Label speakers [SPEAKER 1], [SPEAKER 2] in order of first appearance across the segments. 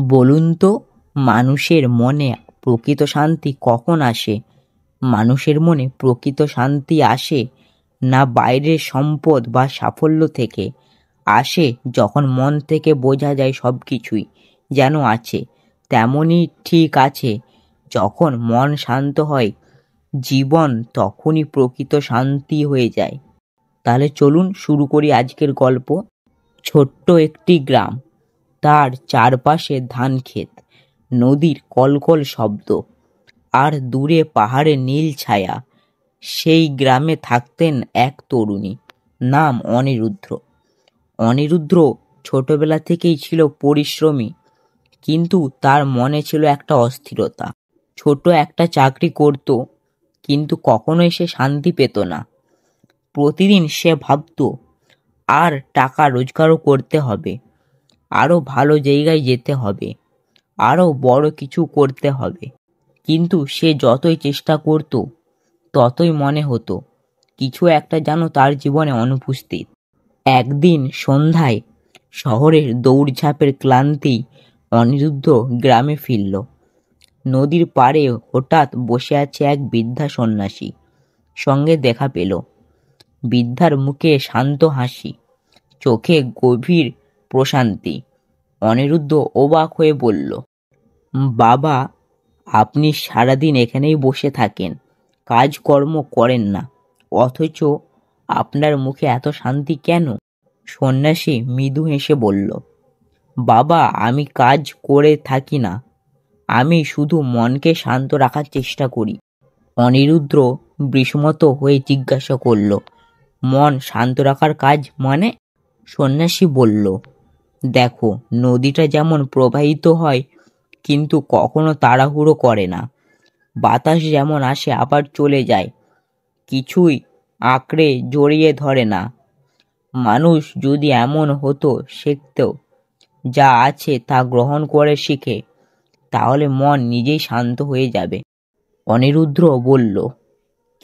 [SPEAKER 1] বলুন তো, মানুষের মনে প্রকৃত শান্তি কখন আসে? মানুষের মনে প্রকৃত শান্তি আসে না বাইরের সম্পদ বা সাফল্য থেকে। আসে যখন মন থেকে বোঝা যায় সব কিছুই যেন আছে তেমনই ঠিক আছে। যখন মন শান্ত হয়, জীবন তখনই প্রকৃত শান্তি হয়ে যায়। তাহলে চলুন শুরু করি আজকের গল্প। ছোট্ট একটি গ্রাম, তার চারপাশে ধানক্ষেত, নদীর কলকল শব্দ, আর দূরে পাহাড়ে নীল ছায়া। সেই গ্রামে থাকতেন এক তরুণী, নাম অনিরুদ্ধ। অনিরুদ্ধ ছোটবেলা থেকেই ছিল পরিশ্রমী, কিন্তু তার মনে ছিল একটা অস্থিরতা। ছোট একটা চাকরি করত, কিন্তু কখনোই সে শান্তি পেত না। প্রতিদিন সে ভাবত আর টাকা রোজগারও করতে হবে, আরও ভালো জায়গায় যেতে হবে, আরও বড় কিছু করতে হবে। কিন্তু সে যতই চেষ্টা করত, ততই মনে হতো কিছু একটা যেন তার জীবনে অনুপস্থিত। একদিন সন্ধ্যায় শহরের দৌড়ঝাঁপের ক্লান্তি অনিরুদ্ধ গ্রামে ফিরল। নদীর পাড়ে হঠাৎ বসে আছে এক বৃদ্ধা সন্ন্যাসী, সঙ্গে দেখা পেল। বৃদ্ধার মুখে শান্ত হাসি, চোখে গভীর প্রশান্তি। অনিরুদ্ধ অবাক হয়ে বলল, বাবা, আপনি সারাদিন এখানেই বসে থাকেন, কাজকর্ম করেন না, অথচ আপনার মুখে এত শান্তি কেন? সন্ন্যাসী মৃদু হেসে বলল, বাবা, আমি কাজ করে থাকি না, আমি শুধু মনকে শান্ত রাখার চেষ্টা করি। অনিরুদ্ধ বিস্মিত হয়ে জিজ্ঞাসা করল, মন শান্ত রাখার কাজ মানে? সন্ন্যাসী বলল, দেখো, নদীটা যেমন প্রবাহিত হয় কিন্তু কখনো তাড়াহুড়ো করে না, বাতাস যেমন আসে আবার চলে যায়, কিছুই আঁকড়ে জড়িয়ে ধরে না, মানুষ যদি এমন হতো, শিখত, যা আছে তা গ্রহণ করে শিখে, তাহলে মন নিজেই শান্ত হয়ে যাবে। অনিরুদ্ধ বলল,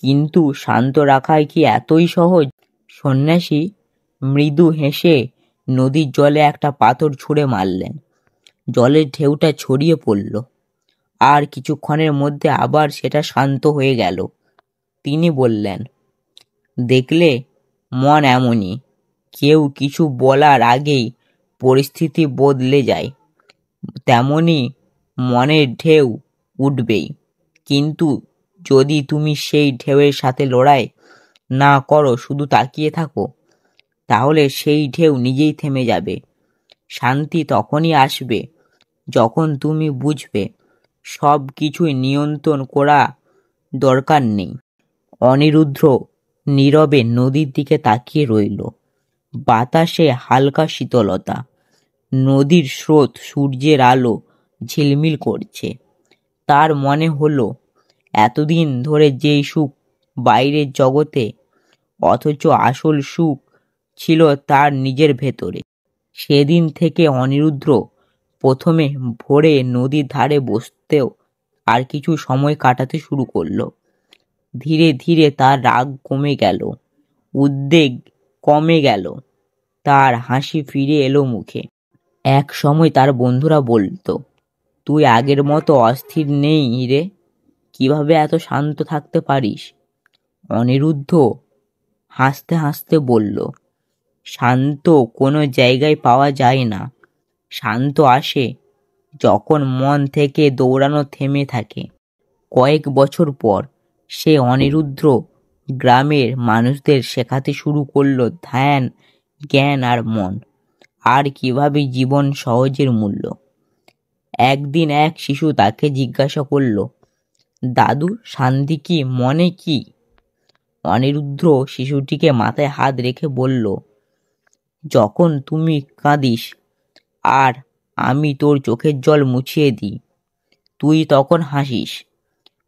[SPEAKER 1] কিন্তু শান্ত রাখাই কি এতই সহজ? সন্ন্যাসী মৃদু হেসে নদীর জলে একটা পাথর ছুঁড়ে মারলেন। জলের ঢেউটা ছড়িয়ে পড়ল, আর কিছুক্ষণের মধ্যে আবার সেটা শান্ত হয়ে গেল। তিনি বললেন, দেখলে, মন এমনই, কেউ কিছু বলার আগেই পরিস্থিতি বদলে যায়। তেমনি মনের ঢেউ উঠবেই, কিন্তু যদি তুমি সেই ঢেউয়ের সাথে লড়াই না করো, শুধু তাকিয়ে থাকো, তাহলে সেই ঢেউ নিজেই থেমে যাবে। শান্তি তখনই আসবে যখন তুমি বুঝবে সব কিছুই নিয়ন্ত্রণ করা দরকার নেই। অনিরুদ্ধ নীরবে নদীর দিকে তাকিয়ে রইল। বাতাসে হালকা শীতলতা, নদীর স্রোত, সূর্যের আলো ঝিলমিল করছে। তার মনে হলো, এতদিন ধরে যেই সুখ বাইরের জগতে, অথচ আসল সুখ ছিল তার নিজের ভেতরে। সেদিন থেকে অনিরুদ্ধ প্রথমে ভোরে নদীর ধারে বসতেও আর কিছু সময় কাটাতে শুরু করলো। ধীরে ধীরে তার রাগ কমে গেল, উদ্বেগ কমে গেল, তার হাসি ফিরে এলো মুখে। এক সময় তার বন্ধুরা বলতো, তুই আগের মতো অস্থির নেই রে, কিভাবে এত শান্ত থাকতে পারিস? অনিরুদ্ধ হাসতে হাসতে বলল, শান্ত কোনো জায়গায় পাওয়া যায় না, শান্ত আসে যখন মন থেকে দৌড়ানো থেমে থাকে। কয়েক বছর পর সে অনিরুদ্ধ গ্রামের মানুষদের শেখাতে শুরু করলো ধ্যান, জ্ঞান আর মন, আর কিভাবে জীবন সহজের মূল্য। একদিন এক শিশু তাকে জিজ্ঞাসা করলো, দাদু, শান্তি কি মনে কি? অনিরুদ্ধ শিশুটিকে মাথায় হাত রেখে বলল, যখন তুমি কাঁদিস আর আমি তোর চোখের জল মুছিয়ে দিই, তুই তখন হাসিস,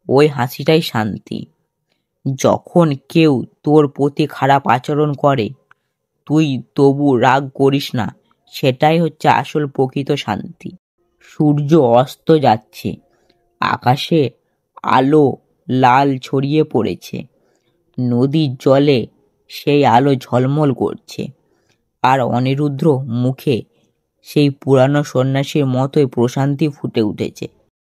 [SPEAKER 1] ওই হাসিটাই শান্তি। যখন কেউ তোর প্রতি খারাপ আচরণ করে, তুই তবু রাগ করিস না, সেটাই হচ্ছে আসল প্রকৃত শান্তি। সূর্য অস্ত যাচ্ছে, আকাশে আলো লাল ছড়িয়ে পড়েছে, নদীর জলে সেই আলো ঝলমল করছে, আর অনিরুদ্ধ মুখে সেই পুরানো সন্ন্যাসীর মতোই প্রশান্তি ফুটে উঠেছে।